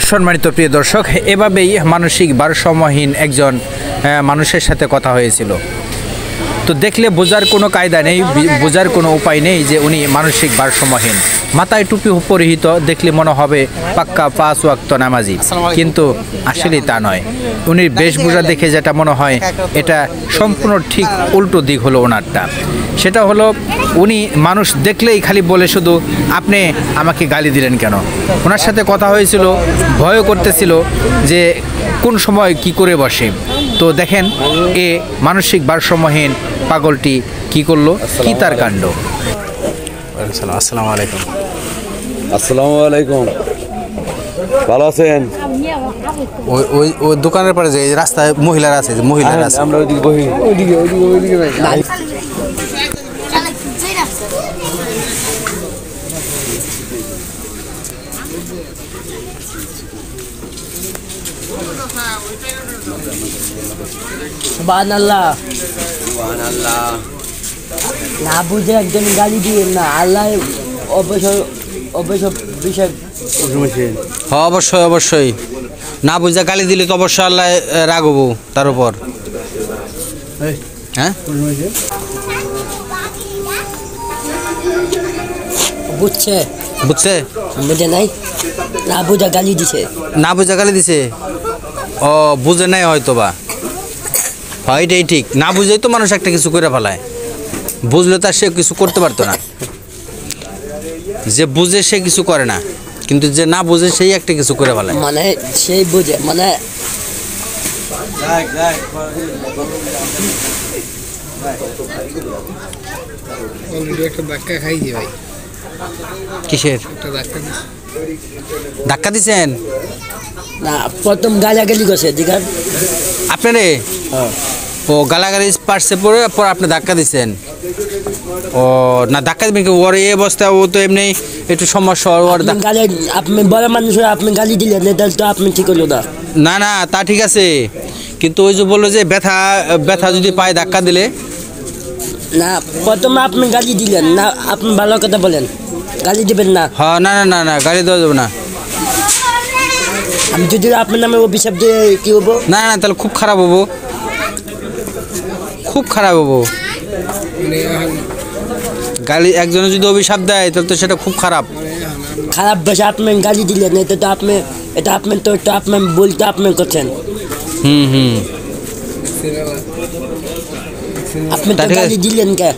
সম্মানিত প্রিয় দর্শক, এভাবেই মানসিক ভারসাম্যহীন একজন মানুষের সাথে কথা হয়েছিল। তো দেখলে বোঝার কোনো কায়দা নেই, বোঝার কোনো উপায় নেই যে উনি মানসিক ভারসাম্যহীন। মাথায় টুপি পরিহিত, দেখলে মনে হবে পাক্কা 5 ওয়াক্ত নামাজি, কিন্তু আসলে তা নয়। উনির বেশভূষা দেখে যেটা মনে হয় এটা সম্পূর্ণ ঠিক উল্টো দিক হলো ওনারটা। সেটা হলো উনি মানুষ দেখলেই খালি বলে শুধু আপনি আমাকে গালি দিলেন কেন। ওনার সাথে কথা হয়েছিল, ভয়ও করতেছিল যে কোন সময় কি করে বসে। তো দেখেন এ মানসিক ভারসাম্যহীন পাগলটি কি করলো, কি তার কাণ্ড। আসসালামু আলাইকুম। আসসালামু আলাইকুম, ভালো আছেন? ওই দোকানের পরে যে রাস্তায় মহিলারা আছে, মহিলারা আছে, আমরা ওইদিকে বহি, ওইদিকে সুবহানাল্লাহ। না বুঝে একজন গালি দিয়ে না, আল্লাহ অবশ্যই বিষয়। অবশ্যই অবশ্যই, না বুঝা গালি দিলে তো অবশ্যই আল্লাহ রাগবো তার উপর। হ্যাঁ বুঝছে বুঝে নাই, না বুঝা গালি দিছে। না বুঝা গালি দিছে, ও বুঝে নাই হয়তো বা, হয় এটাই ঠিক। না বুঝেই তো মানুষ একটা কিছু করে ফেলায়, বুঝলে তো আর সে কিছু করতে পারতো না। যে বুঝে সে কিছু করে না, কিন্তু যে না বুঝে সেই একটা কিছু করে ফেলায়। মানে সেই বুঝে, মানে কিসের ধাক্কা দিছেন? না, প্রথম গালাগালি করছে দিঘার আপনারে। ও গালাগালি পারছে পরে আপনি ধাক্কা দিচ্ছেন? ও না, ধাক্কা দিবেন কি, ওর এই অবস্থা, ও তো এমনি একটু সমস্যা। ওর গালি, আপনি বড় মানুষ হয়ে আপনি গালি দিলেন, এটা তো আপনি ঠিক হলো না। না না, তা ঠিক আছে, কিন্তু ওই যে বললো যে ব্যথা যদি পায় ধাক্কা দিলে। না, প্রথমে আপনি গালি দিলেন না, আপনি ভালো কথা বলেন, গালি দিবেন না। হ্যাঁ, না না না না, গালি দেওয়া যাবে না। আমি যদি আপনার নামে অভিশাপ দিয়ে কি হবো? না না, তাহলে খুব খারাপ হবো, খুব খারাপ হবো। গালি একজনে যদি অভিশাপ দেয় তাহলে তো সেটা খুব খারাপ। খারাপ ভাষা আপনি গালি দিলেন, এটা আপনি বলতে আপনি করছেন। আপনি তো গালি দিলেন কে?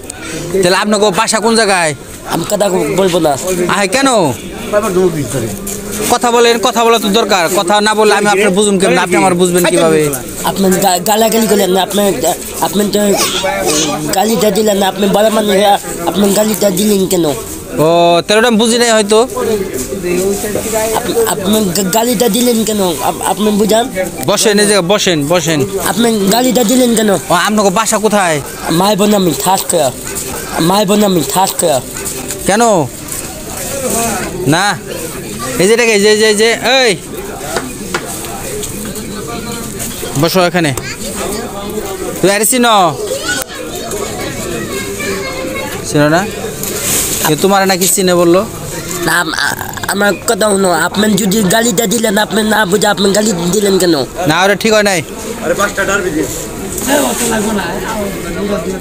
তাহলে আপনাকে বাসা কোন জায়গায়? আমি কথা বলবো না। কেন? কথা বলেন, কথা বলা তো দরকার। কথা না বললে আমি আপনার বুঝুন কেমন, আপনি আমার বুঝবেন কিভাবে? আপনি গালাগালি করলেন না, আপনি তো গালিটা দিলেন না, আপনি বড় মানুষ, আপনি গালিটা দিলেন কেন? ও তাহলে ওটা বুঝি নাই হয়তো। আপনি গালিটা দিলেন কেন? আপনি বুঝান। বসেন, এই জায়গায় বসেন বসেন। আপনি গালিটা দিলেন কেন? আপনাকে বাসা কোথায়? মাই বোন আমি থাক কেন? না এই যে দেখে, যে এই বসো এখানে। তুই আর চিনো না? তোমার নাকি চিনে বললো? না, আমার কথা শুনো, আপনি যদি গালিটা দিলেন, আপনি না বুঝে আপনি গালি দিলেন কেন? না, ওরা ঠিক হয় নাই।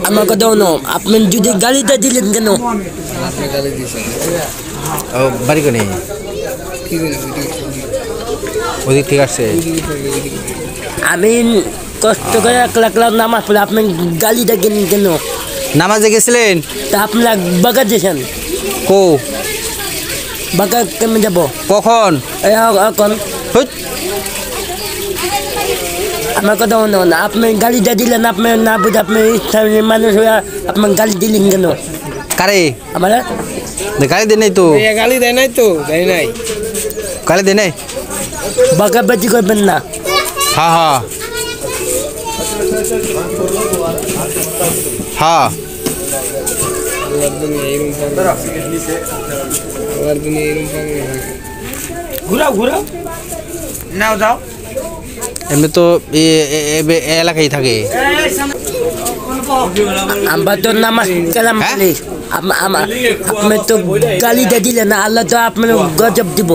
আমার কথা শুনো, আপনি যদি গালিটা দিলেন কেন? ও বাড়ি কোনে? ওদিক ঠিক আছে। আমি কষ্ট করে একলা নামাজ পড়ে, আপনি গালিটা কেন? নামাজে গেছিলেন? তা আপনারা বাগা দিয়েছেন? কো বাগা কেমন যাব? কখন? এখন আমার কথা শুনো না, আপনি গালিটা দিলেন, আপনি না বুঝে আপনি স্থানীয় মানুষ হয়ে আপনি গালি দিলেন কেন? কারে? আমার গালি দেয় নাই তো। গালি দেয় নাই তো, দেয় নাই, গালি দেয় নাই। বাগাবাজি করবেন না। হ্যাঁ হ্যাঁ হ্যাঁ, ঘুরাও নাও যাও। এমনি তো এলাকায় থাকে। আমরা তো নামাজ কালাম খালি, আপনি তো গালিটা দিলেন না, আল্লাহ তো আপনার গজব দিব।